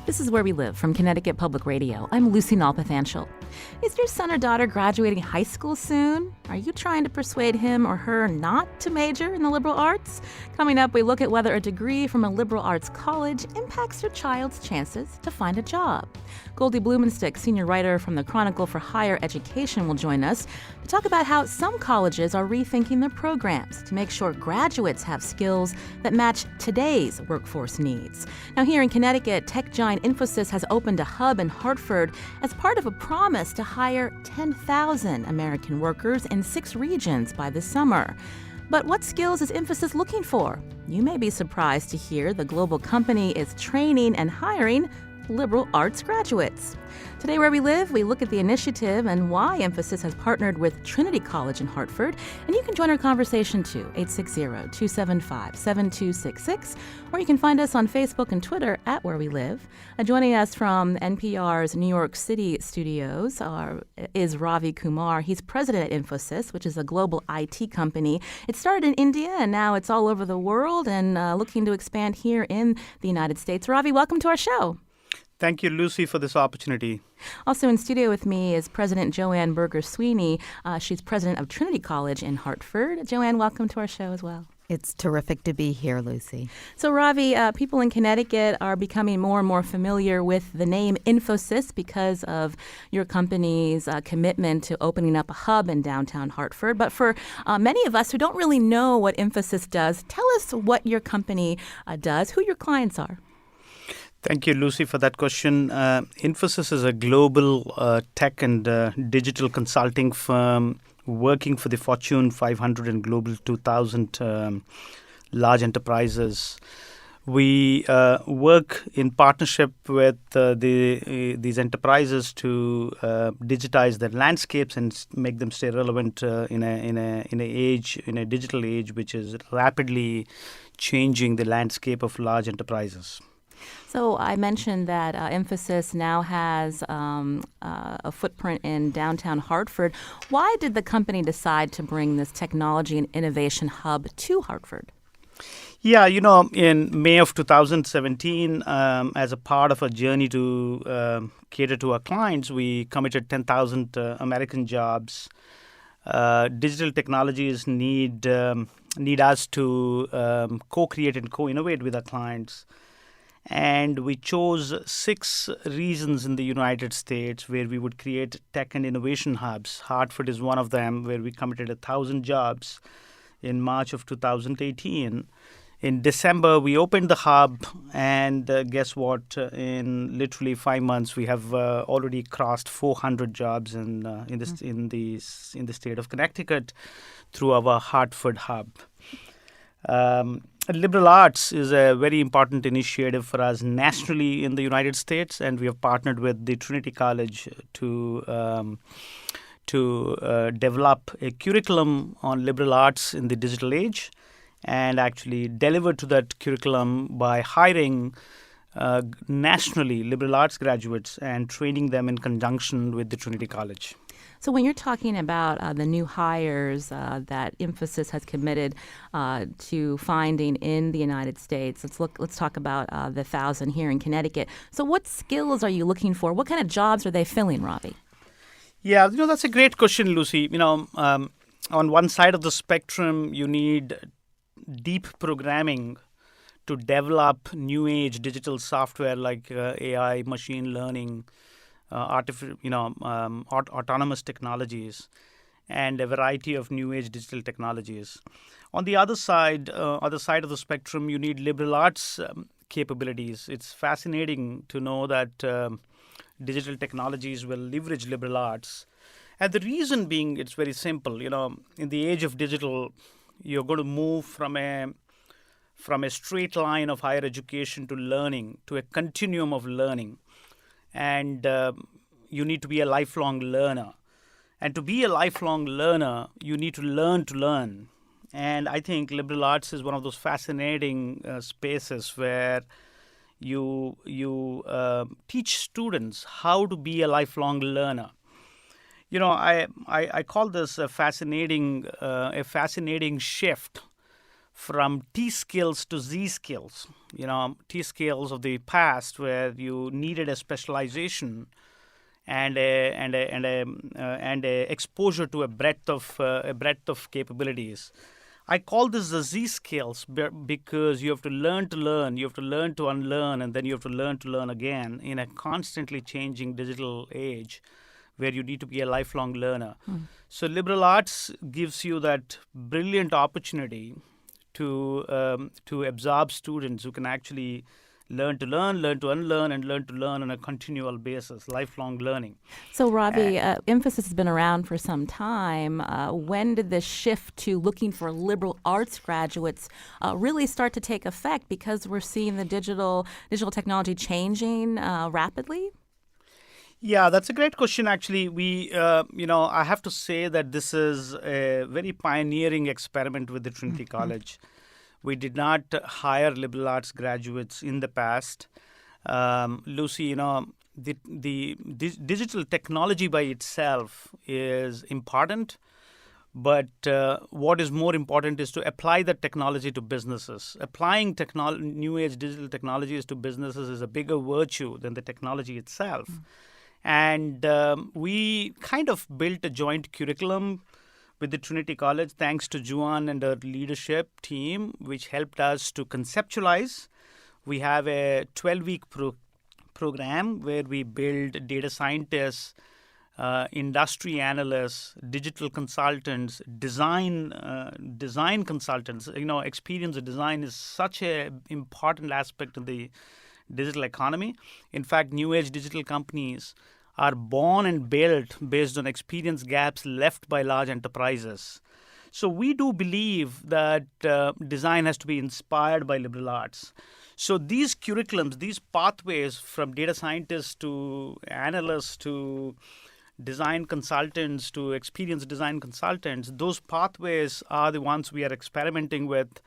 This is Where We Live from Connecticut Public Radio. I'm Lucy Nalpathanchel. Is your son or daughter graduating high school soon? Are you trying to persuade him or her not to major in the liberal arts? Coming up, we look at whether a degree from a liberal arts college impacts your child's chances to find a job. Goldie Blumenstick, senior writer from the Chronicle for Higher Education, will join us to talk about how some colleges are rethinking their programs to make sure graduates have skills that match today's workforce needs. Now, here in Connecticut, tech giant Infosys has opened a hub in Hartford as part of a promise to hire 10,000 American workers in 6 regions by this summer. But what skills is Infosys looking for? You may be surprised to hear the global company is training and hiring liberal arts graduates. Today, Where We Live, we look at the initiative and why Infosys has partnered with Trinity College in Hartford. And you can join our conversation too, 860-275-7266, or you can find us on Facebook and Twitter at Where We Live. Joining us from NPR's New York City studios is Ravi Kumar. He's president at Infosys, which is a global IT company. It started in India, and now it's all over the world and looking to expand here in the United States. Ravi, welcome to our show. Thank you, Lucy, for this opportunity. Also in studio with me is President Joanne Berger-Sweeney. She's president of Trinity College in Hartford. Joanne, welcome to our show as well. It's terrific to be here, Lucy. So, Ravi, people in Connecticut are becoming more and more familiar with the name Infosys because of your company's commitment to opening up a hub in downtown Hartford. But for many of us who don't really know what Infosys does, tell us what your company does, who your clients are. Thank you, Lucy, for that question. Infosys is a global tech and digital consulting firm working for the Fortune 500 and Global 2000 large enterprises. We work in partnership with these enterprises to digitize their landscapes and make them stay relevant in a digital age which is rapidly changing the landscape of large enterprises. So I mentioned that Infosys now has a footprint in downtown Hartford. Why did the company decide to bring this technology and innovation hub to Hartford? Yeah, in May of 2017, as a part of a journey to cater to our clients, we committed 10,000 American jobs. Digital technologies need us to co-create and co-innovate with our clients. And we chose 6 regions in the United States where we would create tech and innovation hubs. Hartford is one of them, where we committed 1,000 jobs in March of 2018. In December, we opened the hub, and guess what? In literally 5 months, we have already crossed 400 jobs in the state of Connecticut through our Hartford hub. Liberal arts is a very important initiative for us nationally in the United States, and we have partnered with the Trinity College to develop a curriculum on liberal arts in the digital age and actually deliver to that curriculum by hiring nationally liberal arts graduates and training them in conjunction with the Trinity College. So when you're talking about the new hires that Infosys has committed to finding in the United States, let's talk about the 1,000 here in Connecticut. So what skills are you looking for? What kind of jobs are they filling, Ravi? Yeah, that's a great question, Lucy. On one side of the spectrum, you need deep programming to develop new age digital software like AI, machine learning, autonomous technologies, and a variety of new age digital technologies. On the other side of the spectrum, you need liberal arts capabilities. It's fascinating to know that digital technologies will leverage liberal arts. And the reason being, it's very simple. In the age of digital, you're going to move from a straight line of higher education to learning to a continuum of learning. And you need to be a lifelong learner. And to be a lifelong learner, you need to learn. And I think liberal arts is one of those fascinating spaces where you teach students how to be a lifelong learner. I call this a fascinating shift from T skills to Z skills. T skills of the past where you needed a specialization and a exposure to a breadth of capabilities. I call this the Z skills because you have to learn to learn, you have to learn to unlearn, and then you have to learn again in a constantly changing digital age where you need to be a lifelong learner. So liberal arts gives you that brilliant opportunity to absorb students who can actually learn to unlearn, and learn to learn on a continual basis, lifelong learning. So, Ravi, Infosys has been around for some time. When did this shift to looking for liberal arts graduates really start to take effect? Because we're seeing the digital technology changing rapidly? Yeah, that's a great question. Actually, I have to say that this is a very pioneering experiment with the Trinity College. We did not hire liberal arts graduates in the past. Lucy, the digital technology by itself is important, but what is more important is to apply that technology to businesses. Applying new age digital technologies to businesses is a bigger virtue than the technology itself. And we kind of built a joint curriculum with the Trinity College, thanks to Juan and her leadership team, which helped us to conceptualize. We have a 12-week program where we build data scientists, industry analysts, digital consultants, design consultants. Experience design is such an important aspect of the digital economy. In fact, new age digital companies are born and built based on experience gaps left by large enterprises. So we do believe that design has to be inspired by liberal arts. So these curriculums, these pathways from data scientists to analysts to design consultants to experience design consultants, those pathways are the ones we are experimenting with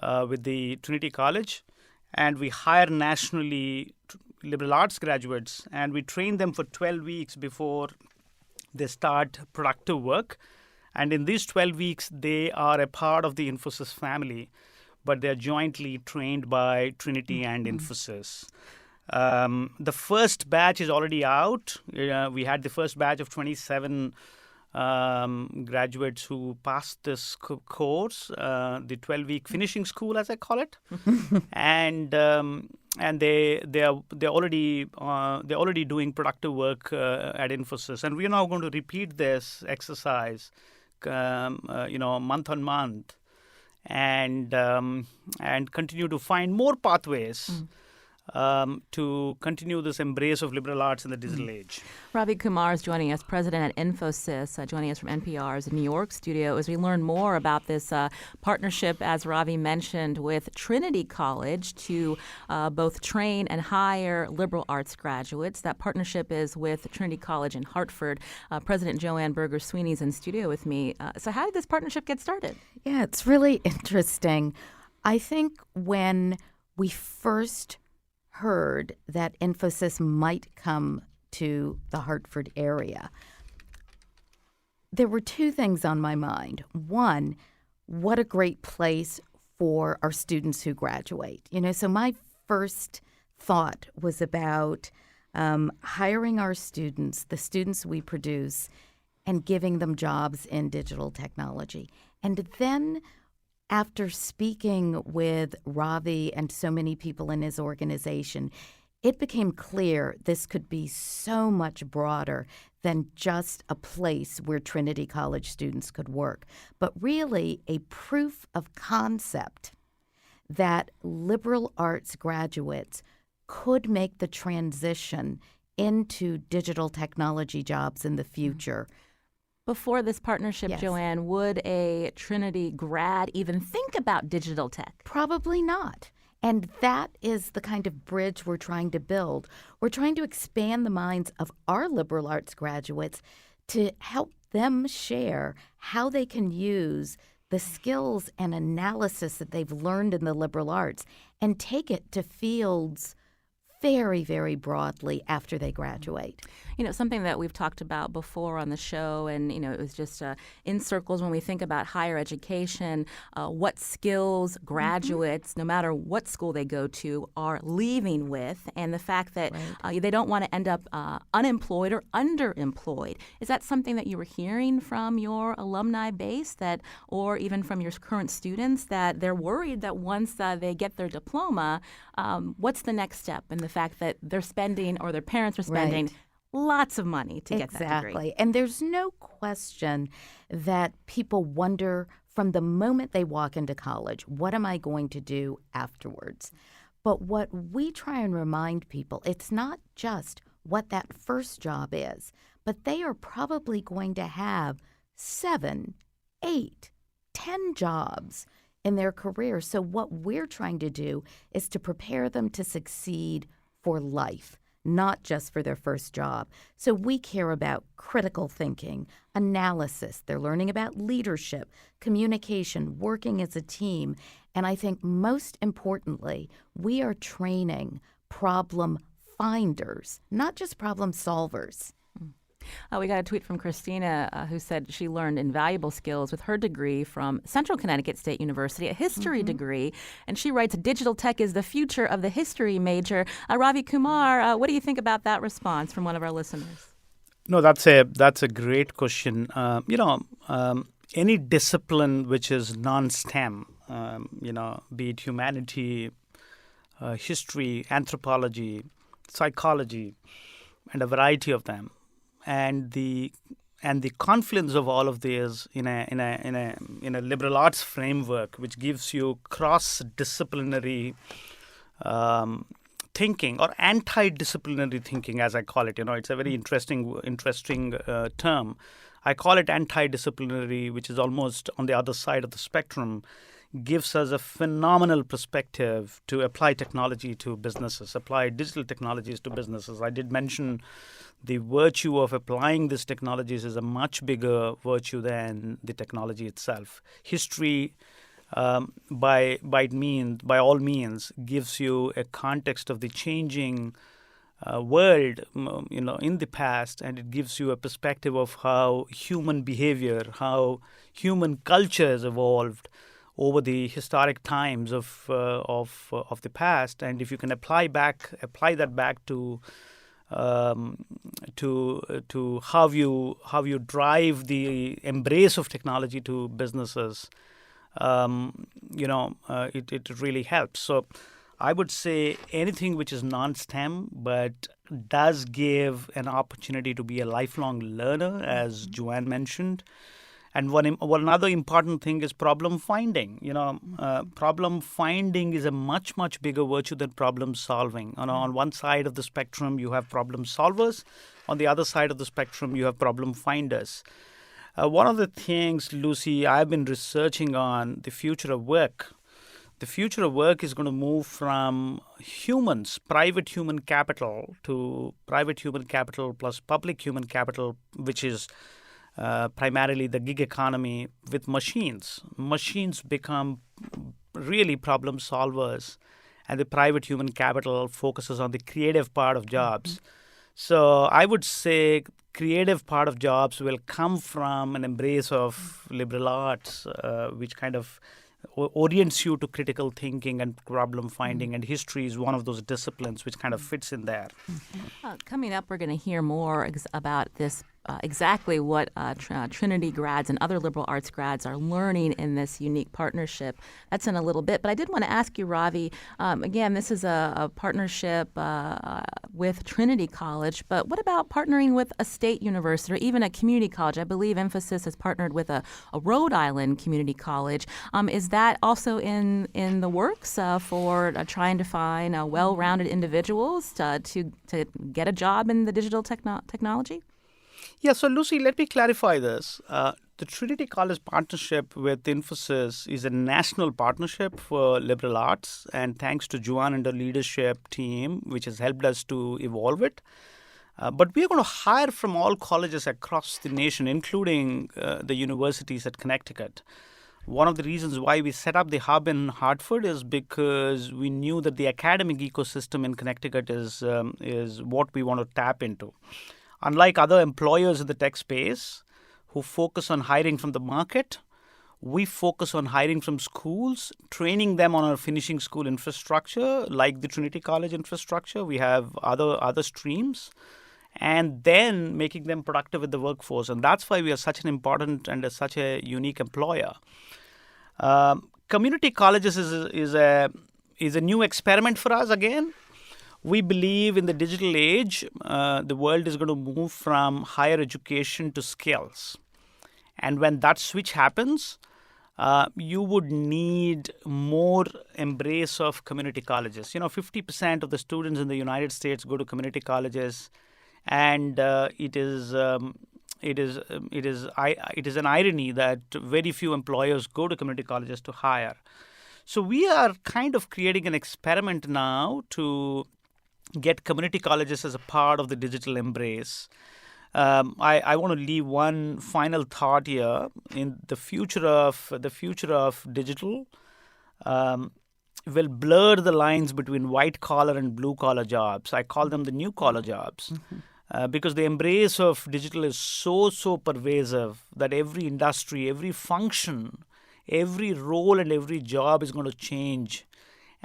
the Trinity College. And we hire nationally liberal arts graduates, and we train them for 12 weeks before they start productive work. And in these 12 weeks, they are a part of the Infosys family, but they're jointly trained by Trinity and Infosys. The first batch is already out. We had the first batch of 27 graduates who passed this course, the 12-week finishing school, as I call it, and they're already doing productive work at Infosys, and we're now going to repeat this exercise, month on month, and continue to find more pathways. To continue this embrace of liberal arts in the digital age. Ravi Kumar is joining us, president at Infosys, joining us from NPR's New York studio as we learn more about this partnership, as Ravi mentioned, with Trinity College to both train and hire liberal arts graduates. That partnership is with Trinity College in Hartford. President Joanne Berger-Sweeney is in studio with me. So how did this partnership get started? Yeah, it's really interesting. I think when we first heard that Infosys might come to the Hartford area, there were two things on my mind. One, what a great place for our students who graduate. So my first thought was about hiring our students, the students we produce, and giving them jobs in digital technology. And then after speaking with Ravi and so many people in his organization, it became clear this could be so much broader than just a place where Trinity College students could work, but really a proof of concept that liberal arts graduates could make the transition into digital technology jobs in the future. Before this partnership, Yes. Joanne, would a Trinity grad even think about digital tech? Probably not. And that is the kind of bridge we're trying to build. We're trying to expand the minds of our liberal arts graduates to help them share how they can use the skills and analysis that they've learned in the liberal arts and take it to fields very, very broadly after they graduate. Something that we've talked about before on the show, and, it was just in circles when we think about higher education, what skills graduates, no matter what school they go to, are leaving with, and the fact that they don't want to end up unemployed or underemployed. Is that something that you were hearing from your alumni base, or even from your current students, that they're worried that once they get their diploma, what's the next step? And the fact that they're spending, or their parents are spending, lots of money to get that degree. Exactly. And there's no question that people wonder from the moment they walk into college, what am I going to do afterwards? But what we try and remind people, it's not just what that first job is, but they are probably going to have 7, 8, 10 jobs in their career. So what we're trying to do is to prepare them to succeed for life, not just for their first job. So we care about critical thinking, analysis. They're learning about leadership, communication, working as a team. And I think most importantly, we are training problem finders, not just problem solvers. We got a tweet from Christina who said she learned invaluable skills with her degree from Central Connecticut State University, a history degree. And she writes, digital tech is the future of the history major. Ravi Kumar, what do you think about that response from one of our listeners? No, that's a great question. Any discipline which is non-STEM, be it humanity, history, anthropology, psychology, and a variety of them. And the confluence of all of these in a liberal arts framework, which gives you cross-disciplinary thinking, or anti-disciplinary thinking, as I call it. It's a very interesting term. I call it anti-disciplinary, which is almost on the other side of the spectrum. Gives us a phenomenal perspective to apply technology to businesses, apply digital technologies to businesses. I did mention the virtue of applying these technologies is a much bigger virtue than the technology itself. History, by all means, gives you a context of the changing world, in the past, and it gives you a perspective of how human behavior, how human culture has evolved over the historic times of the past. And if you can apply that back to how you drive the embrace of technology to businesses, it really helps. So I would say anything which is non-STEM but does give an opportunity to be a lifelong learner, as Joanne mentioned. And one other important thing is problem finding. Problem finding is a much, much bigger virtue than problem solving. On one side of the spectrum, you have problem solvers. On the other side of the spectrum, you have problem finders. One of the things, Lucy, I've been researching on the future of work. The future of work is going to move from humans, private human capital, to private human capital plus public human capital, which is primarily the gig economy, with machines. Machines become really problem solvers, and the private human capital focuses on the creative part of jobs. So I would say creative part of jobs will come from an embrace of liberal arts, which kind of orients you to critical thinking and problem finding, and history is one of those disciplines which kind of fits in there. Coming up, we're going to hear more about this, exactly what Trinity grads and other liberal arts grads are learning in this unique partnership. That's in a little bit. But I did want to ask you, Ravi, again, this is a partnership with Trinity College, but what about partnering with a state university or even a community college? I believe Infosys has partnered with a Rhode Island community college. Is that also in the works for trying to find well-rounded individuals to get a job in the digital technology? Yeah, so Lucy, let me clarify this. The Trinity College partnership with Infosys is a national partnership for liberal arts, and thanks to Joanne and her leadership team, which has helped us to evolve it. But we are going to hire from all colleges across the nation, including the universities at Connecticut. One of the reasons why we set up the hub in Hartford is because we knew that the academic ecosystem in Connecticut is what we want to tap into. Unlike other employers in the tech space who focus on hiring from the market, we focus on hiring from schools, training them on our finishing school infrastructure, like the Trinity College infrastructure. We have other streams, and then making them productive with the workforce. And that's why we are such an important and such a unique employer. Community colleges is a new experiment for us again. We believe in the digital age, the world is going to move from higher education to skills. And when that switch happens, you would need more embrace of community colleges. 50% of the students in the United States go to community colleges, and it is an irony that very few employers go to community colleges to hire. So we are kind of creating an experiment now to get community colleges as a part of the digital embrace. I want to leave one final thought here. In the future of digital will blur the lines between white collar and blue collar jobs. I call them the new collar jobs. Because the embrace of digital is so pervasive that every industry, every function, every role and every job is going to change.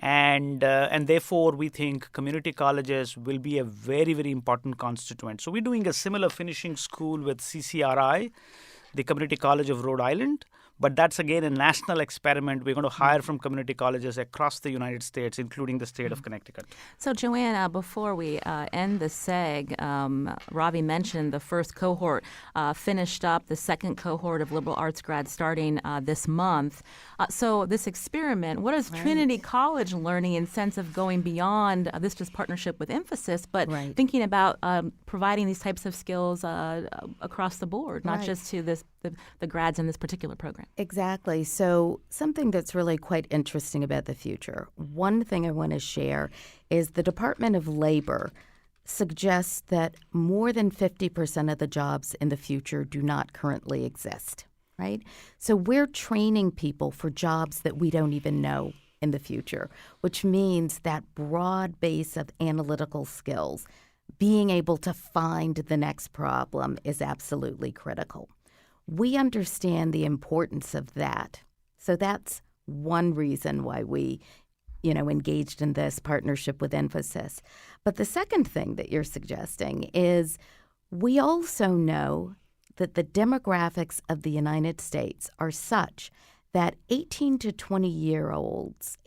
And therefore, we think community colleges will be a very, very important constituent. So we're doing a similar finishing school with CCRI, the Community College of Rhode Island. But that's, again, a national experiment. We're going to hire from community colleges across the United States, including the state of Connecticut. So, Joanne, before we end the seg, Ravi mentioned the first cohort finished up, the second cohort of liberal arts grads starting this month. So this experiment, what is Trinity College learning in sense of going beyond this just partnership with Infosys, but thinking about providing these types of skills across the board, not just to the grads in this particular program? Exactly. So something that's really quite interesting about the future. One thing I want to share is the Department of Labor suggests that more than 50% of the jobs in the future do not currently exist, right? So we're training people for jobs that we don't even know in the future, which means that broad base of analytical skills, being able to find the next problem is absolutely critical. We understand the importance of that. So that's one reason why we, engaged in this partnership with Infosys. But the second thing that you're suggesting is we also know that the demographics of the United States are such that 18 to 22-year-olds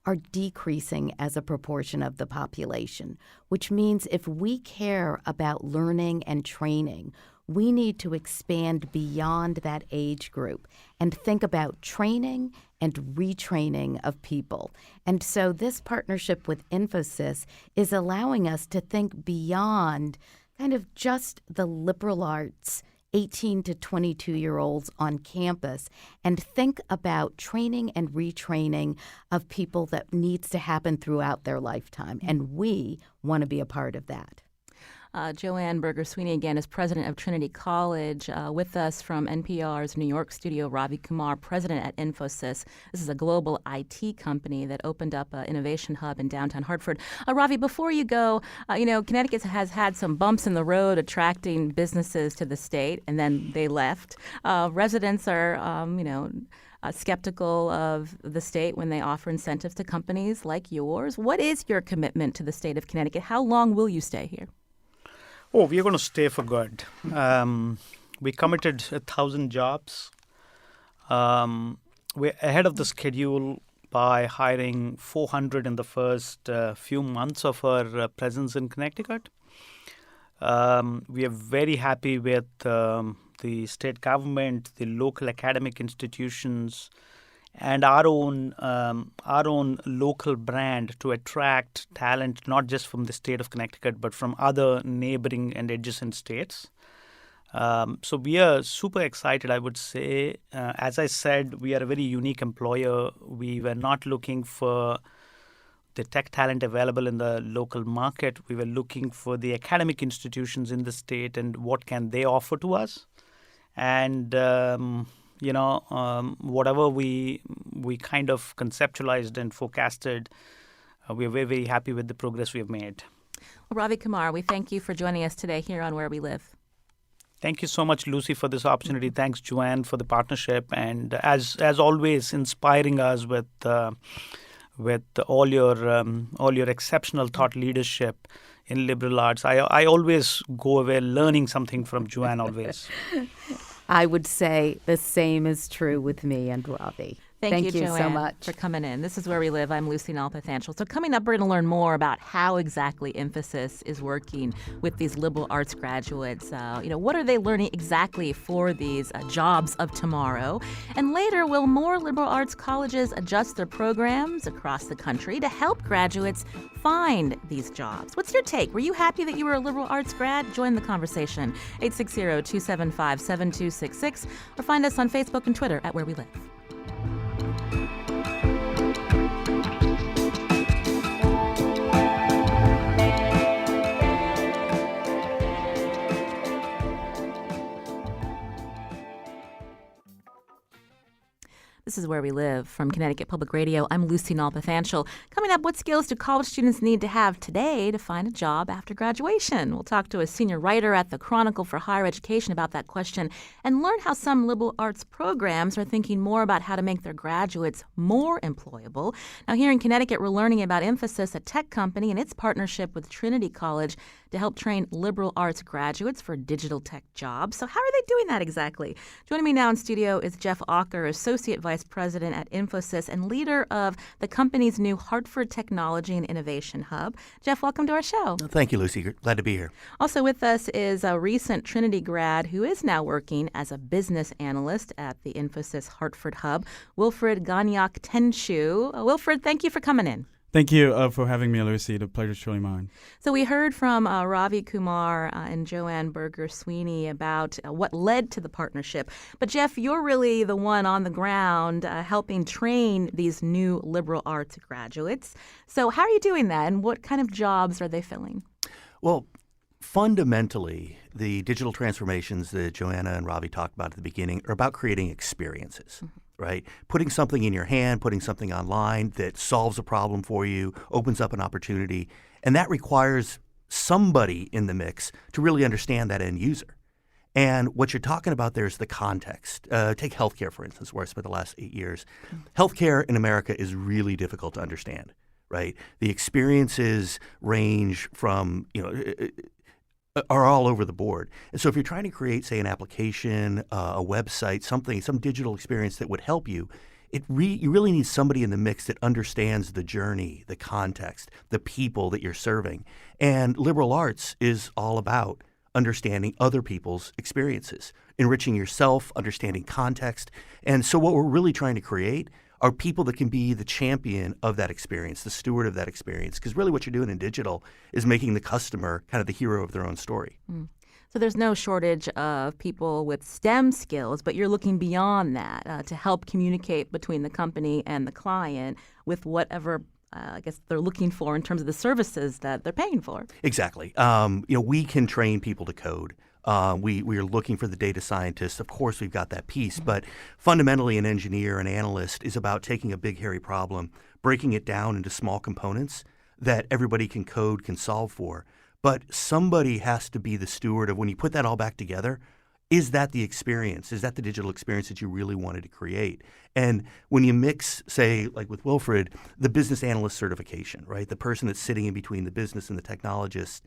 are decreasing as a proportion of the population, which means if we care about learning and training, we need to expand beyond that age group and think about training and retraining of people. And so this partnership with Infosys is allowing us to think beyond kind of just the liberal arts 18 to 22-year-olds on campus and think about training and retraining of people that needs to happen throughout their lifetime. And we want to be a part of that. Joanne Berger-Sweeney, again, is president of Trinity College. With us from NPR's New York studio, Ravi Kumar, president at Infosys. This is a global IT company that opened up an innovation hub in downtown Hartford. Ravi, before you go, Connecticut has had some bumps in the road attracting businesses to the state, and then they left. Residents are, skeptical of the state when they offer incentives to companies like yours. What is your commitment to the state of Connecticut? How long will you stay here? Oh, we are going to stay for good. We committed 1,000 jobs. We're ahead of the schedule by hiring 400 in the first few months of our presence in Connecticut. We are very happy with the state government, the local academic institutions, and our own local brand to attract talent, not just from the state of Connecticut, but from other neighboring and adjacent states. So we are super excited, I would say. As I said, we are a very unique employer. We were not looking for the tech talent available in the local market. We were looking for the academic institutions in the state and what can they offer to us. And Whatever we kind of conceptualized and forecasted, we are very, very happy with the progress we have made. Well, Ravi Kumar, we thank you for joining us today here on Where We Live. Thank you so much, Lucy, for this opportunity. Thanks, Joanne, for the partnership, and as always, inspiring us with all your exceptional thought leadership in liberal arts. I always go away learning something from Joanne. Always. I would say the same is true with me and Ravi. Thank you, so Joanne, much for coming in. This is Where We Live. I'm Lucy Nalpathanchel. So coming up, we're going to learn more about how exactly Infosys is working with these liberal arts graduates. What are they learning exactly for these jobs of tomorrow? And later, will more liberal arts colleges adjust their programs across the country to help graduates find these jobs? What's your take? Were you happy that you were a liberal arts grad? Join the conversation. 860-275-7266 or find us on Facebook and Twitter at Where We Live. This is Where We Live from Connecticut Public Radio. I'm Lucy Nalpathanchel. Coming up, what skills do college students need to have today to find a job after graduation? We'll talk to a senior writer at the Chronicle for Higher Education about that question and learn how some liberal arts programs are thinking more about how to make their graduates more employable. Now, here in Connecticut, we're learning about Infosys, a tech company, and its partnership with Trinity College to help train liberal arts graduates for digital tech jobs. So how are they doing that exactly? Joining me now in studio is Jeff Auker, Associate Vice President at Infosys and leader of the company's new Hartford Technology and Innovation Hub. Jeff, welcome to our show. Thank you, Lucy. Glad to be here. Also with us is a recent Trinity grad who is now working as a business analyst at the Infosys Hartford Hub, Wilfred Gagnac-Tenshu. Wilfred, thank you for coming in. Thank you for having me, Lucy. The pleasure is truly mine. So we heard from Ravi Kumar and Joanne Berger-Sweeney about what led to the partnership. But Jeff, you're really the one on the ground helping train these new liberal arts graduates. So how are you doing that, and what kind of jobs are they filling? Well, fundamentally, the digital transformations that Joanna and Ravi talked about at the beginning are about creating experiences. Mm-hmm. Right? Putting something in your hand, putting something online that solves a problem for you, opens up an opportunity. And that requires somebody in the mix to really understand that end user. And what you're talking about there is the context. Take healthcare, for instance, where I spent the last 8 years. Healthcare in America is really difficult to understand, right? The experiences range from, are all over the board. And so if you're trying to create, say, an application, a website, some digital experience that would help you, you really need somebody in the mix that understands the journey, the context, the people that you're serving. And liberal arts is all about understanding other people's experiences, enriching yourself, understanding context. And so what we're really trying to create are people that can be the champion of that experience, the steward of that experience. Because really what you're doing in digital is making the customer kind of the hero of their own story. Mm. So there's no shortage of people with STEM skills, but you're looking beyond that to help communicate between the company and the client with whatever I guess they're looking for in terms of the services that they're paying for. Exactly. We can train people to code. We are looking for the data scientists. Of course, we've got that piece. But fundamentally, an engineer, an analyst is about taking a big, hairy problem, breaking it down into small components that everybody can code, can solve for. But somebody has to be the steward of when you put that all back together, is that the experience? Is that the digital experience that you really wanted to create? And when you mix, say, like with Wilfred, the business analyst certification, right? The person that's sitting in between the business and the technologist,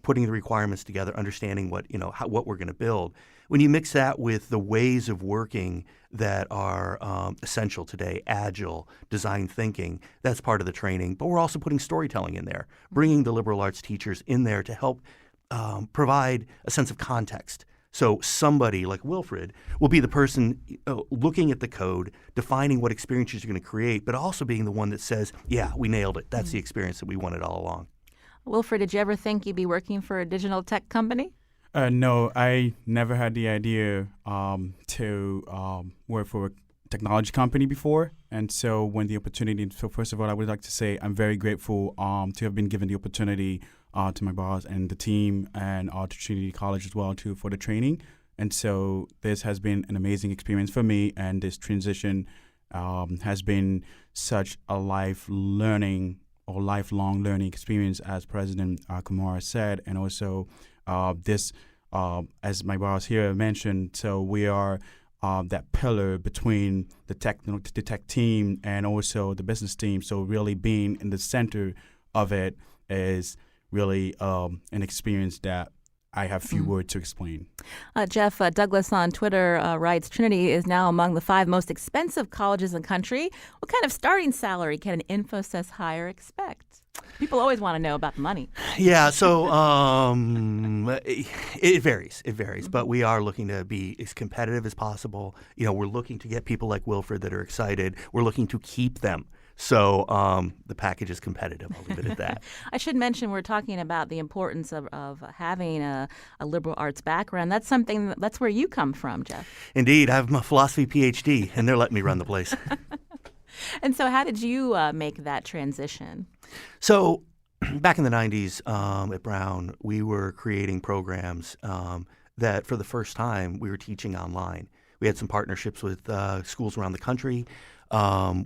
putting the requirements together, understanding what we're going to build. When you mix that with the ways of working that are essential today, agile, design thinking, that's part of the training. But we're also putting storytelling in there, bringing the liberal arts teachers in there to help provide a sense of context. So somebody like Wilfred will be the person looking at the code, defining what experiences you're going to create, but also being the one that says, yeah, we nailed it. That's the experience that we wanted all along. Wilfred, did you ever think you'd be working for a digital tech company? No, I never had the idea to work for a technology company before. And so when the opportunity, so first of all, I would like to say I'm very grateful to have been given the opportunity to my boss and the team and to Trinity College as well for the training. And so this has been an amazing experience for me, and this transition has been such a lifelong learning experience, as President Kumar said, and also this, as my boss here mentioned, so we are that pillar between the tech team and also the business team. So really being in the center of it is really an experience that I have few words to explain. Jeff, Douglas on Twitter writes, Trinity is now among the 5 most expensive colleges in the country. What kind of starting salary can an Infosys hire expect? People always want to know about the money. Yeah, so it varies. It varies, but we are looking to be as competitive as possible. We're looking to get people like Wilfred that are excited. We're looking to keep them. So the package is competitive. I'll leave it at that. I should mention we're talking about the importance of having a liberal arts background. That's where you come from, Jeff. Indeed. I have my philosophy PhD, and they're letting me run the place. And so how did you make that transition? So back in the 90s at Brown, we were creating programs that for the first time we were teaching online. We had some partnerships with schools around the country.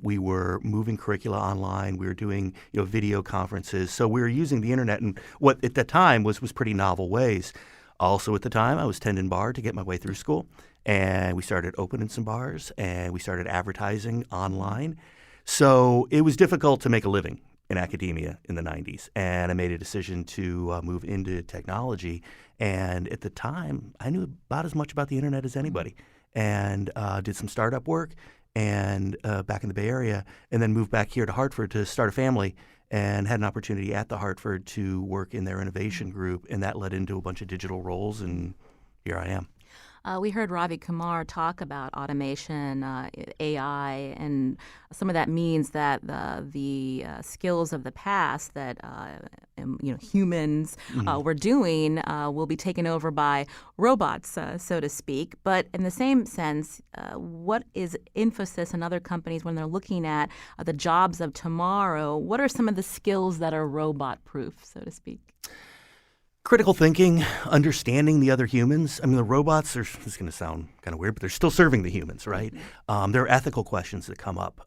We were moving curricula online. We were doing video conferences. So we were using the internet in what at the time was pretty novel ways. Also at the time, I was tending bar to get my way through school. And we started opening some bars, and we started advertising online. So it was difficult to make a living in academia in the 90s. And I made a decision to move into technology. And at the time, I knew about as much about the internet as anybody, and did some startup work and back in the Bay Area, and then moved back here to Hartford to start a family, and had an opportunity at the Hartford to work in their innovation group, and that led into a bunch of digital roles, and here I am. We heard Ravi Kumar talk about automation, AI, and some of that means that the skills of the past that humans were doing will be taken over by robots, so to speak. But in the same sense, what is Infosys and other companies when they're looking at the jobs of tomorrow? What are some of the skills that are robot-proof, so to speak? Critical thinking, understanding the other humans. I mean, the robots are, this is going to sound kind of weird, but they're still serving the humans, right? There are ethical questions that come up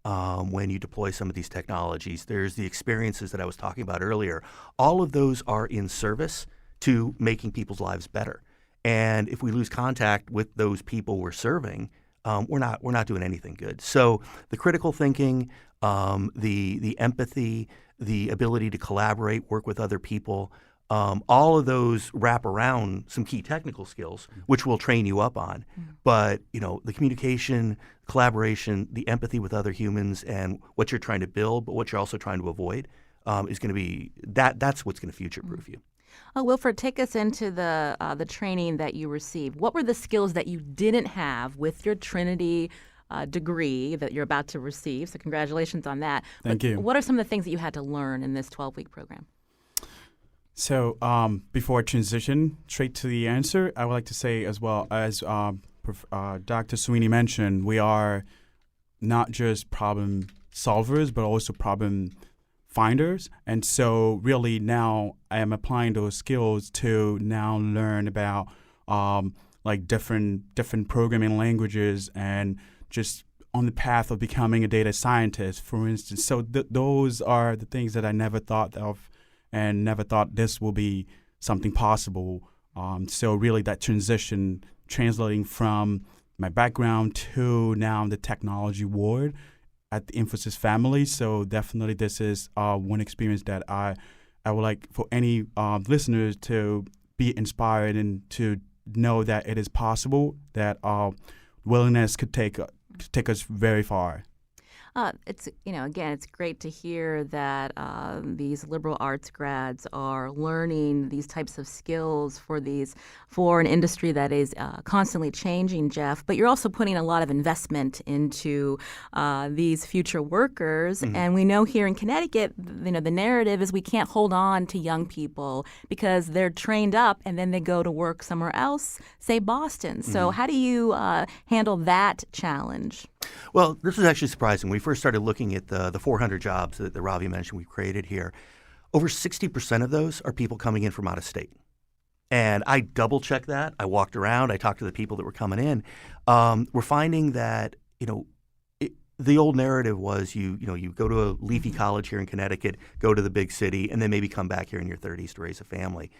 when you deploy some of these technologies. There's the experiences that I was talking about earlier. All of those are in service to making people's lives better. And if we lose contact with those people we're serving, we're not doing anything good. So the critical thinking, the empathy, the ability to collaborate, work with other people, all of those wrap around some key technical skills, which we'll train you up on. But, the communication, collaboration, the empathy with other humans, and what you're trying to build, but what you're also trying to avoid is going to be that's what's going to future-proof you. Wilfred, take us into the training that you received. What were the skills that you didn't have with your Trinity degree that you're about to receive? So congratulations on that. Thank you. What are some of the things that you had to learn in this 12-week program? So before I transition straight to the answer, I would like to say as well, as Dr. Sweeney mentioned, we are not just problem solvers, but also problem finders. And so really now I am applying those skills to now learn about different programming languages and just on the path of becoming a data scientist, for instance. So those are the things that I never thought of and never thought this will be something possible. So really that transition, translating from my background to now the technology ward at the Infosys family. So definitely this is one experience that I would like for any listeners to be inspired and to know that it is possible, that willingness could take us very far. It's great to hear that these liberal arts grads are learning these types of skills for an industry that is constantly changing, Jeff. But you're also putting a lot of investment into these future workers, and we know here in Connecticut, the narrative is we can't hold on to young people because they're trained up and then they go to work somewhere else, say Boston. So how do you handle that challenge? Well, this is actually surprising. When we first started looking at the 400 jobs that Ravi mentioned we created here, over 60% of those are people coming in from out of state. And I double-checked that. I walked around. I talked to the people that were coming in. We're finding that, the old narrative was you go to a leafy college here in Connecticut, go to the big city, and then maybe come back here in your 30s to raise a family.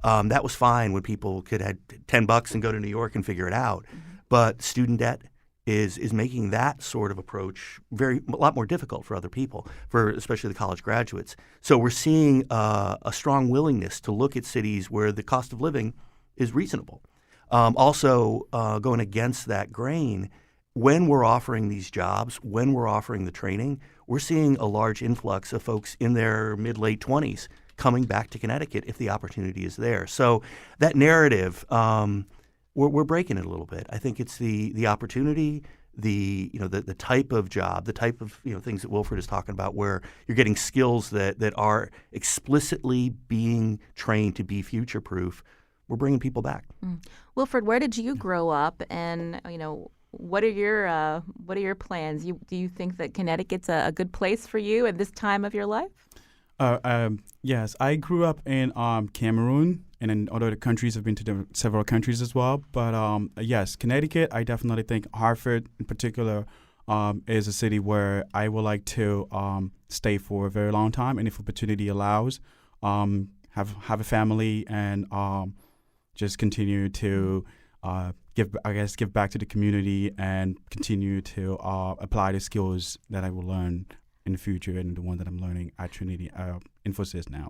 That was fine when people could have $10 and go to New York and figure it out. But student debt is making that sort of approach a lot more difficult for other people, for especially the college graduates. So we're seeing a strong willingness to look at cities where the cost of living is reasonable. Also, going against that grain, when we're offering these jobs, when we're offering the training, we're seeing a large influx of folks in their mid-late 20s coming back to Connecticut if the opportunity is there. So that narrative, we're breaking it a little bit. I think it's the opportunity, the type of job, the type of things that Wilfred is talking about, where you're getting skills that are explicitly being trained to be future-proof. We're bringing people back. Wilfred, where did you grow up, and what are your plans? Do you think that Connecticut's a good place for you at this time of your life? Yes, I grew up in Cameroon, and in other countries. I've been to several countries as well. But yes, Connecticut, I definitely think Hartford in particular is a city where I would like to stay for a very long time, and if opportunity allows, have a family and just continue to give back to the community and continue to apply the skills that I will learn in the future and the one that I'm learning at Trinity Infosys now.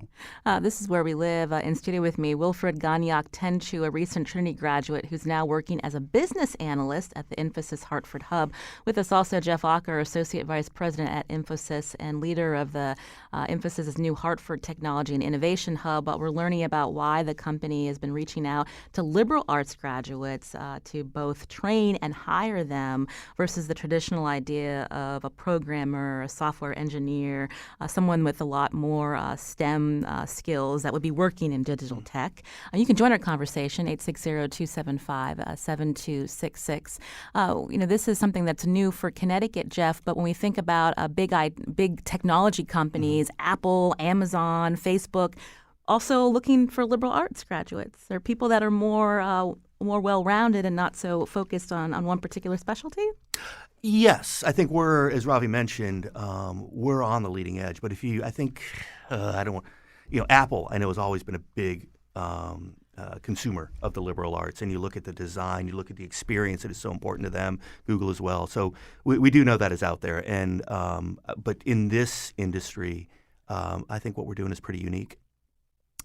This is where we live. In studio with me, Wilfred Gagnac-Tenchu, a recent Trinity graduate who's now working as a business analyst at the Infosys Hartford Hub. With us also Jeff Ocker, Associate Vice President at Infosys and leader of the Infosys' new Hartford Technology and Innovation Hub. We're learning about why the company has been reaching out to liberal arts graduates to both train and hire them versus the traditional idea of a programmer, a software engineer, someone with a lot more STEM skills that would be working in digital tech. You can join our conversation, 860-275-7266. This is something that's new for Connecticut, Jeff, but when we think about big technology companies, Apple, Amazon, Facebook, also looking for liberal arts graduates. There are people that are more well-rounded and not so focused on one particular specialty? Yes, I think we're, as Ravi mentioned, we're on the leading edge. But Apple, I know, has always been a big consumer of the liberal arts. And you look at the design, you look at the experience that is so important to them, Google as well. So we do know that is out there. And but in this industry, I think what we're doing is pretty unique.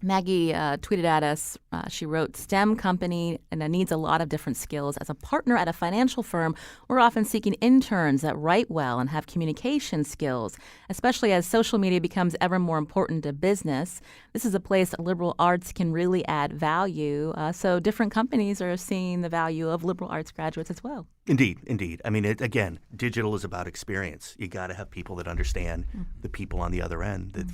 Maggie tweeted at us, she wrote, STEM company and needs a lot of different skills. As a partner at a financial firm, we're often seeking interns that write well and have communication skills, especially as social media becomes ever more important to business. This is a place that liberal arts can really add value. So different companies are seeing the value of liberal arts graduates as well. Indeed. I mean, again, digital is about experience. You got to have people that understand the people on the other end that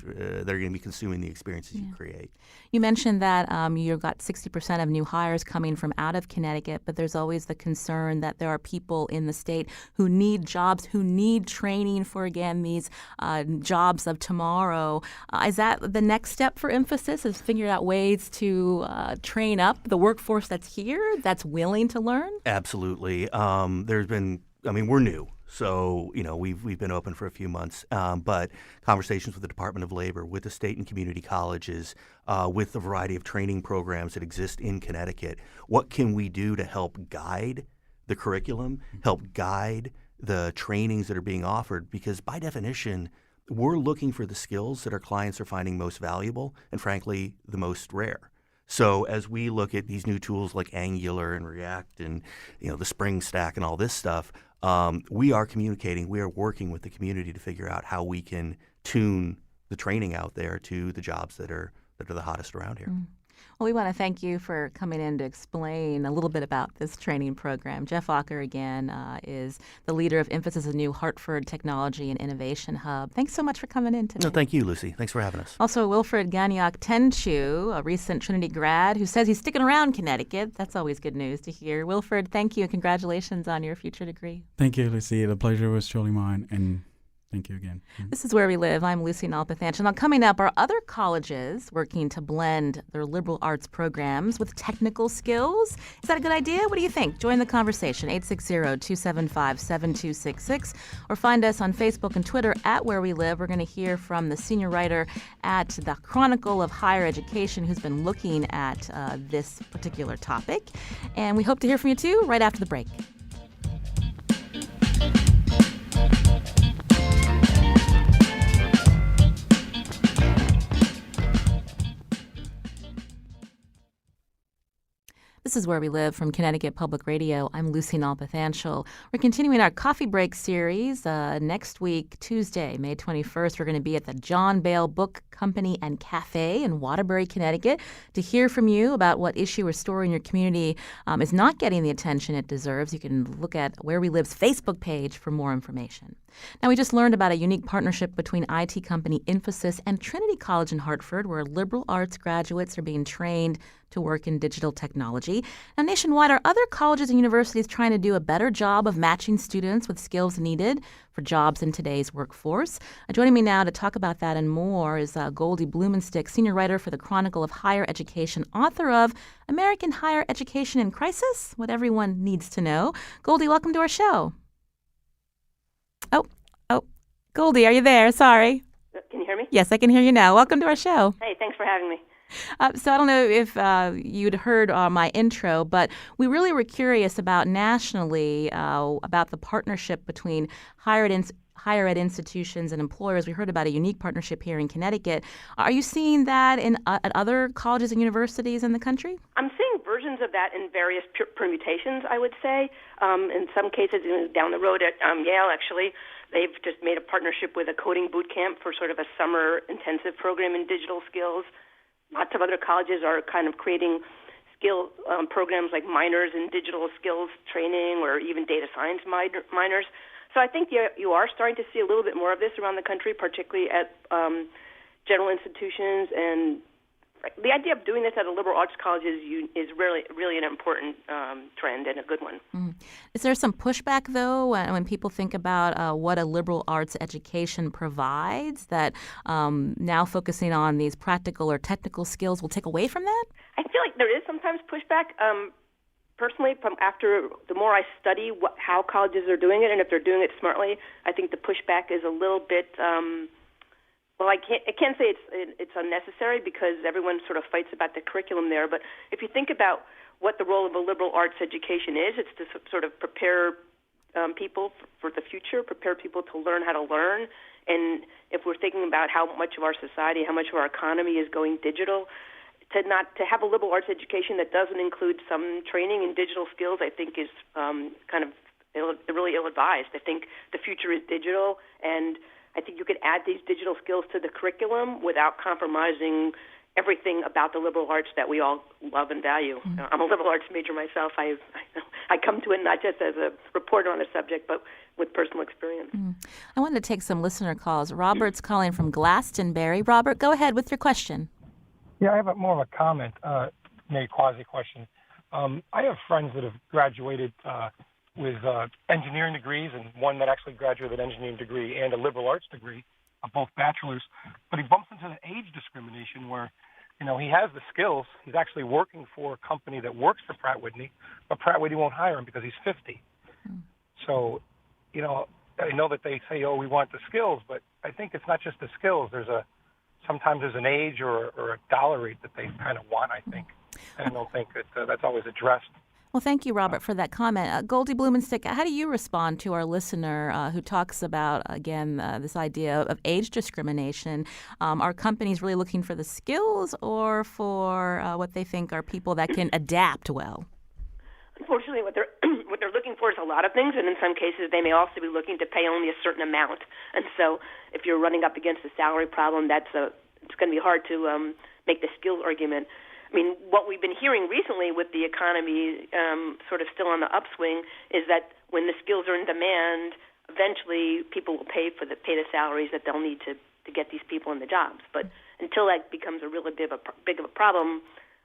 they're going to be consuming the experiences you create. You mentioned that you've got 60% of new hires coming from out of Connecticut, but there's always the concern that there are people in the state who need jobs, who need training for, again, these jobs of tomorrow. Is that the next step for Infosys, is figuring out ways to train up the workforce that's here, that's willing to learn? Absolutely. We're new. So, we've been open for a few months, but conversations with the Department of Labor, with the state and community colleges, with the variety of training programs that exist in Connecticut, what can we do to help guide the curriculum, help guide the trainings that are being offered? Because by definition, we're looking for the skills that our clients are finding most valuable and, frankly, the most rare. So as we look at these new tools like Angular and React and the Spring Stack and all this stuff, we are communicating, we are working with the community to figure out how we can tune the training out there to the jobs that are the hottest around here. Well, we want to thank you for coming in to explain a little bit about this training program. Jeff Ocker, again, is the leader of Infosys' new Hartford Technology and Innovation Hub. Thanks so much for coming in today. No, thank you, Lucy. Thanks for having us. Also, Wilfred Gagnac-Tenchu, a recent Trinity grad who says he's sticking around Connecticut. That's always good news to hear. Wilfred, thank you and congratulations on your future degree. Thank you, Lucy. The pleasure was truly mine. And Thank you again. This is Where We Live. I'm Lucy Nalpathanchil. Now, coming up are other colleges working to blend their liberal arts programs with technical skills. Is that a good idea? What do you think? Join the conversation, 860-275-7266, or find us on Facebook and Twitter at Where We Live. We're going to hear from the senior writer at the Chronicle of Higher Education who's been looking at this particular topic. And we hope to hear from you, too, right after the break. This is Where We Live from Connecticut Public Radio. I'm Lucy Nalpathanchil. We're continuing our coffee break series. Next week, Tuesday, May 21st, we're going to be at the John Bale Book Company and Cafe in Waterbury, Connecticut, to hear from you about what issue or story in your community is not getting the attention it deserves. You can look at Where We Live's Facebook page for more information. Now, we just learned about a unique partnership between IT company Infosys and Trinity College in Hartford, where liberal arts graduates are being trained to work in digital technology. Now, nationwide, are other colleges and universities trying to do a better job of matching students with skills needed for jobs in today's workforce? Joining me now to talk about that and more is Goldie Blumenstick, senior writer for the Chronicle of Higher Education, author of American Higher Education in Crisis, What Everyone Needs to Know. Goldie, welcome to our show. Oh, Goldie, are you there? Sorry. Can you hear me? Yes, I can hear you now. Welcome to our show. Hey, thanks for having me. So I don't know if you'd heard my intro, but we really were curious about nationally about the partnership between higher ed institutions and employers. We heard about a unique partnership here in Connecticut. Are you seeing that at other colleges and universities in the country? I'm seeing versions of that in various permutations, I would say. In some cases, down the road at Yale, actually, they've just made a partnership with a coding boot camp for sort of a summer intensive program in digital skills. Lots of other colleges are kind of creating skill programs like minors in digital skills training or even data science minors. So I think you are starting to see a little bit more of this around the country, particularly at general institutions. And the idea of doing this at a liberal arts college is really an important trend and a good one. Mm. Is there some pushback, though, when people think about what a liberal arts education provides, that now focusing on these practical or technical skills will take away from that? I feel like there is sometimes pushback. Personally, the more I study how colleges are doing it, and if they're doing it smartly, I think the pushback is a little bit. I can't say it's unnecessary because everyone sort of fights about the curriculum there. But if you think about what the role of a liberal arts education is, it's to sort of prepare people for the future, prepare people to learn how to learn. And if we're thinking about how much of our society, how much of our economy is going digital, to have a liberal arts education that doesn't include some training in digital skills, I think is kind of really ill-advised. I think the future is digital, and I think you could add these digital skills to the curriculum without compromising everything about the liberal arts that we all love and value. Mm-hmm. I'm a liberal arts major myself. I come to it not just as a reporter on a subject, but with personal experience. Mm-hmm. I wanted to take some listener calls. Robert's calling from Glastonbury. Robert, go ahead with your question. Yeah, I have more of a comment, maybe quasi-question. I have friends that have graduated with engineering degrees, and one that actually graduated with an engineering degree and a liberal arts degree, both bachelors. But he bumps into the age discrimination where, he has the skills. He's actually working for a company that works for Pratt & Whitney, but Pratt & Whitney won't hire him because he's 50. So, I know that they say, we want the skills, but I think it's not just the skills. Sometimes there's an age or a dollar rate that they kind of want, I think. And I don't think that that's always addressed. Well, thank you, Robert, for that comment. Goldie Blumenstick, how do you respond to our listener who talks about, again, this idea of age discrimination? Are companies really looking for the skills or for what they think are people that can adapt well? Unfortunately, what they're looking for is a lot of things, and in some cases they may also be looking to pay only a certain amount. And so if you're running up against a salary problem, it's going to be hard to make the skills argument. I mean, what we've been hearing recently with the economy sort of still on the upswing is that when the skills are in demand, eventually people will pay the salaries that they'll need to get these people in the jobs. But until that becomes a really big of a problem,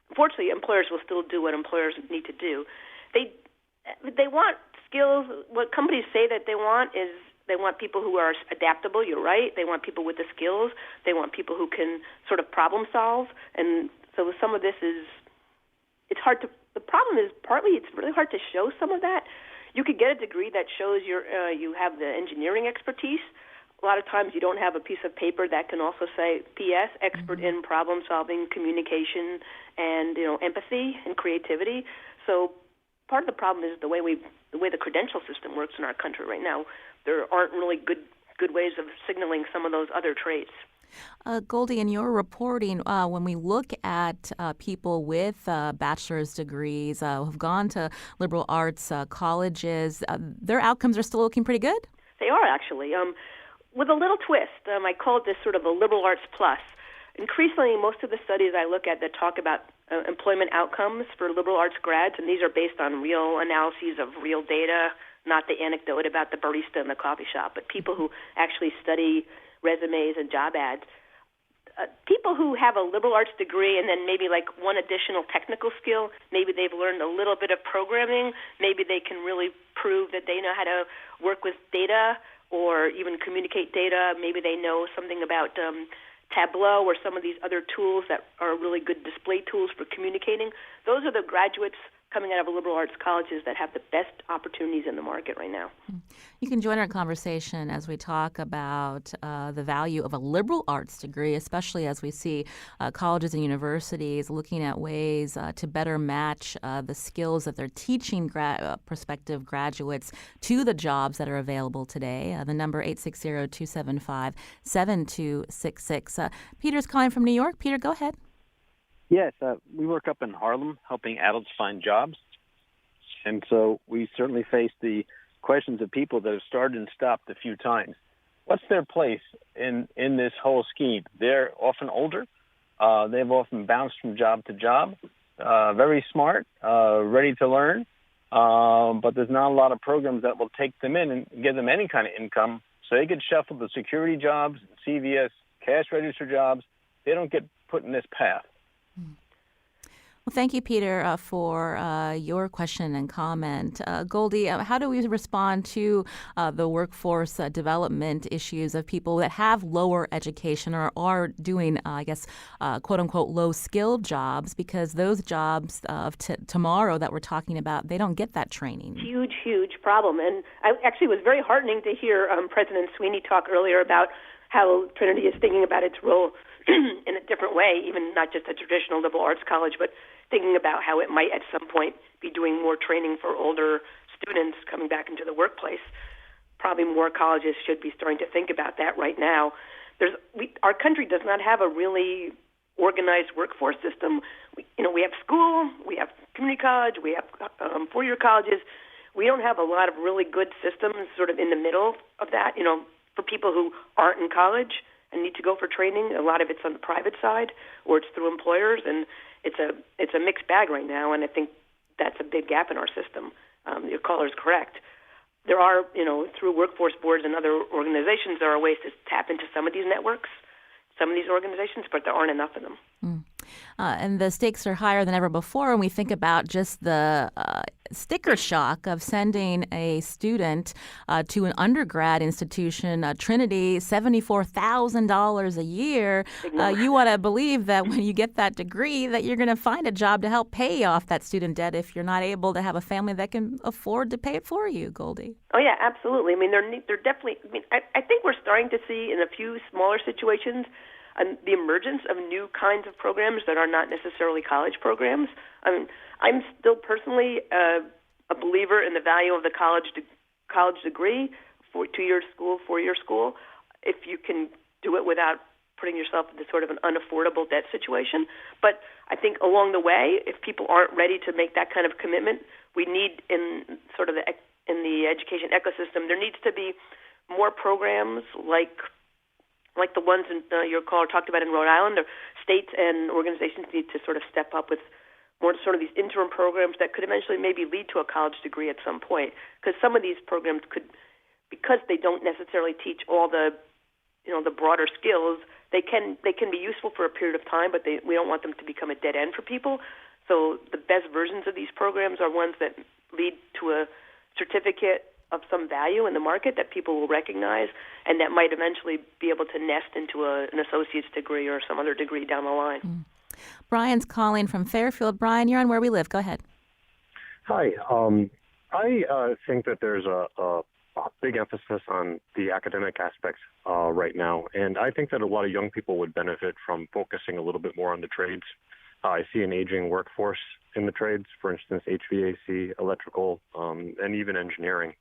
unfortunately, employers will still do what employers need to do. They want skills. What companies say that they want is They want people who are adaptable, you're right. They want people with the skills. They want people who can sort of problem solve. And so some of this it's hard to, the problem is partly it's really hard to show some of that. You could get a degree that shows you have the engineering expertise. A lot of times you don't have a piece of paper that can also say, P.S., expert in problem solving, communication, and empathy and creativity. So part of the problem is the way the credential system works in our country right now. There aren't really good ways of signaling some of those other traits. Goldie, in your reporting, when we look at people with bachelor's degrees who've gone to liberal arts colleges, their outcomes are still looking pretty good? They are, actually. With a little twist, I call this sort of a liberal arts plus. Increasingly, most of the studies I look at that talk about employment outcomes for liberal arts grads, and these are based on real analyses of real data, not the anecdote about the barista in the coffee shop, but people who actually study resumes and job ads. People who have a liberal arts degree and then maybe like one additional technical skill, maybe they've learned a little bit of programming, maybe they can really prove that they know how to work with data or even communicate data, maybe they know something about Tableau or some of these other tools that are really good display tools for communicating. Those are the graduates coming out of liberal arts colleges that have the best opportunities in the market right now. You can join our conversation as we talk about the value of a liberal arts degree, especially as we see colleges and universities looking at ways to better match the skills that they're teaching prospective graduates to the jobs that are available today. The number 860-275-7266. Peter's calling from New York. Peter, go ahead. Yes, we work up in Harlem helping adults find jobs. And so we certainly face the questions of people that have started and stopped a few times. What's their place in this whole scheme? They're often older. They've often bounced from job to job, very smart, ready to learn. But there's not a lot of programs that will take them in and give them any kind of income. So they get shuffled to security jobs, CVS, cash register jobs. They don't get put in this path. Well, thank you, Peter, for your question and comment. Goldie, how do we respond to the workforce development issues of people that have lower education or are doing, quote unquote, low-skilled jobs, because those jobs of tomorrow that we're talking about, they don't get that training? Huge problem. And I actually was very heartening to hear President Sweeney talk earlier about how Trinity is thinking about its role in a different way, even not just a traditional liberal arts college, but thinking about how it might at some point be doing more training for older students coming back into the workplace. Probably more colleges should be starting to think about that right now. Our country does not have a really organized workforce system. We have school, we have community college, we have four-year colleges. We don't have a lot of really good systems sort of in the middle of that, for people who aren't in college and need to go for training. A lot of it's on the private side or it's through employers, and it's a mixed bag right now, and I think that's a big gap in our system. Your caller is correct. There are, through workforce boards and other organizations, there are ways to tap into some of these networks, some of these organizations, but there aren't enough of them. And the stakes are higher than ever before when we think about just the sticker shock of sending a student to an undergrad institution, Trinity, $74,000 a year. You want to believe that when you get that degree that you're going to find a job to help pay off that student debt if you're not able to have a family that can afford to pay it for you, Goldie. Oh, yeah, absolutely. I mean, they're definitely, I think we're starting to see in a few smaller situations the emergence of new kinds of programs that are not necessarily college programs. I mean, I'm still personally a believer in the value of the college degree, 2-year school, 4-year school, if you can do it without putting yourself into sort of an unaffordable debt situation. But I think along the way, if people aren't ready to make that kind of commitment, we need in the education ecosystem, there needs to be more programs like the ones your caller talked about in Rhode Island. Or states and organizations need to sort of step up with more sort of these interim programs that could eventually maybe lead to a college degree at some point. Because some of these programs could, because they don't necessarily teach all the broader skills, they can be useful for a period of time, but we don't want them to become a dead end for people. So the best versions of these programs are ones that lead to a certificate of some value in the market that people will recognize, and that might eventually be able to nest into an associate's degree or some other degree down the line. Brian's calling from Fairfield. Brian, you're on Where We Live. Go ahead. Hi. I think that there's a big emphasis on the academic aspects right now, and I think that a lot of young people would benefit from focusing a little bit more on the trades. I see an aging workforce in the trades, for instance, HVAC, electrical, and even engineering.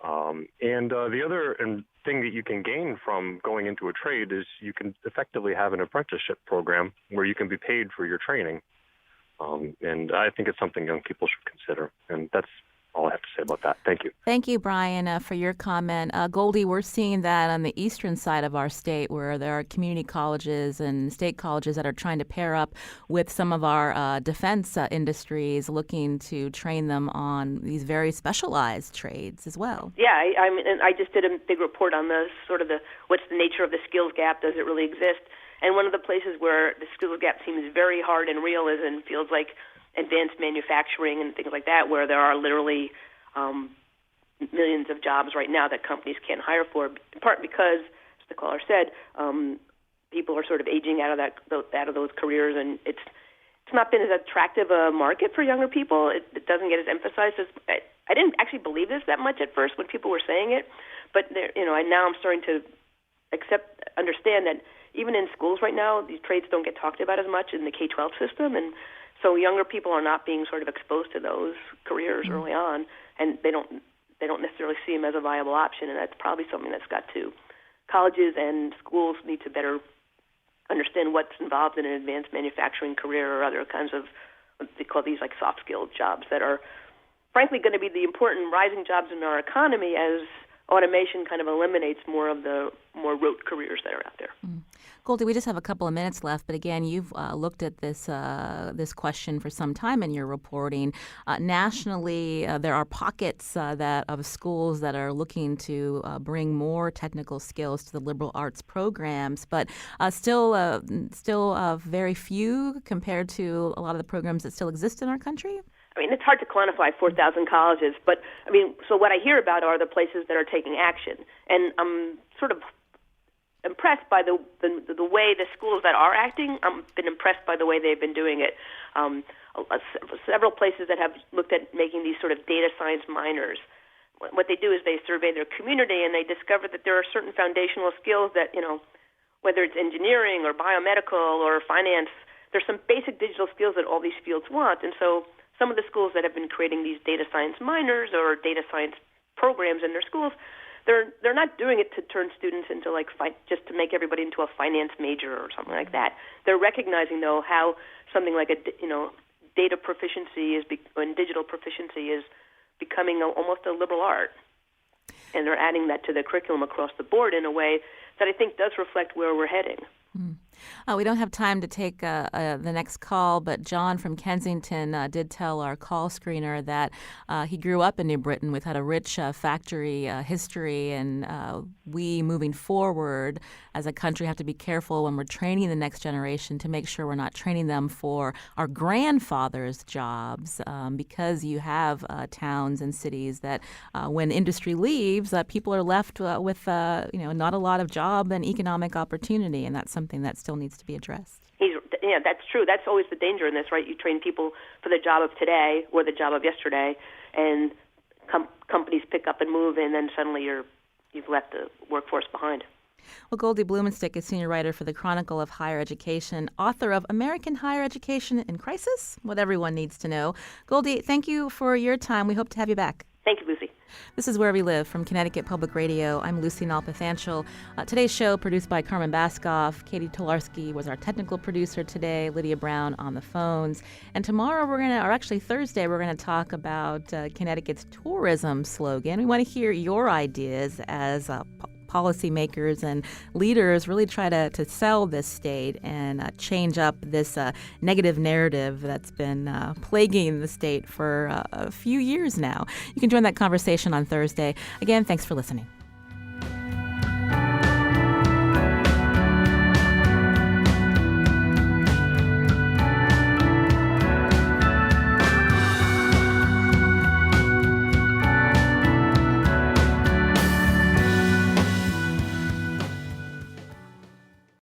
And the other thing that you can gain from going into a trade is you can effectively have an apprenticeship program where you can be paid for your training. And I think it's something young people should consider. And that's all I have to say about that. Thank you. Thank you, Brian, for your comment. Goldie, we're seeing that on the eastern side of our state where there are community colleges and state colleges that are trying to pair up with some of our defense industries, looking to train them on these very specialized trades as well. Yeah, I just did a big report on the what's the nature of the skills gap? Does it really exist? And one of the places where the skills gap seems very hard and real is in fields like advanced manufacturing and things like that, where there are literally millions of jobs right now that companies can't hire for, in part because, as the caller said, people are sort of aging out of those careers, and it's not been as attractive a market for younger people. It doesn't get as emphasized as I didn't actually believe this that much at first when people were saying it, but now I'm starting to understand that even in schools right now, these trades don't get talked about as much in the K-12 system, and so younger people are not being sort of exposed to those careers early on, and they don't necessarily see them as a viable option, and that's probably something that's got to. Colleges and schools need to better understand what's involved in an advanced manufacturing career or other kinds of, what they call these like soft skilled jobs that are frankly going to be the important rising jobs in our economy as automation kind of eliminates more of the more rote careers that are out there. Goldie, we just have a couple of minutes left, but again, you've looked at this question for some time in your reporting. Nationally, there are pockets of schools that are looking to bring more technical skills to the liberal arts programs, but still very few compared to a lot of the programs that still exist in our country. I mean, it's hard to quantify 4,000 colleges, but I mean, so what I hear about are the places that are taking action, and I'm sort of impressed by the way the schools that are acting. I've been impressed by the way they've been doing it. Several places that have looked at making these sort of data science minors. What they do is they survey their community, and they discover that there are certain foundational skills that, whether it's engineering or biomedical or finance, there's some basic digital skills that all these fields want. And so some of the schools that have been creating these data science minors or data science programs in their schools, they're not doing it to turn students into just to make everybody into a finance major or something like that. They're recognizing though how something like data proficiency and digital proficiency is becoming almost a liberal art, and they're adding that to the curriculum across the board in a way that I think does reflect where we're heading. We don't have time to take the next call, but John from Kensington did tell our call screener that he grew up in New Britain. We've had a rich factory history, and we, moving forward as a country, have to be careful when we're training the next generation to make sure we're not training them for our grandfathers' jobs, because you have towns and cities that when industry leaves, people are left with not a lot of job and economic opportunity, and that's something that still needs to be addressed. Yeah, that's true. That's always the danger in this, right? You train people for the job of today or the job of yesterday, and companies pick up and move, and then suddenly you've left the workforce behind. Well, Goldie Blumenstick is senior writer for the Chronicle of Higher Education, author of American Higher Education in Crisis, What Everyone Needs to Know. Goldie, thank you for your time. We hope to have you back. Thank you, Lucy. This is Where We Live from Connecticut Public Radio. I'm Lucy Nalpathanchel. Today's show produced by Carmen Baskoff. Katie Tolarski was our technical producer today. Lydia Brown on the phones. And tomorrow Thursday, we're going to talk about Connecticut's tourism slogan. We want to hear your ideas as policymakers and leaders really try to sell this state and change up this negative narrative that's been plaguing the state for a few years now. You can join that conversation on Thursday. Again, thanks for listening.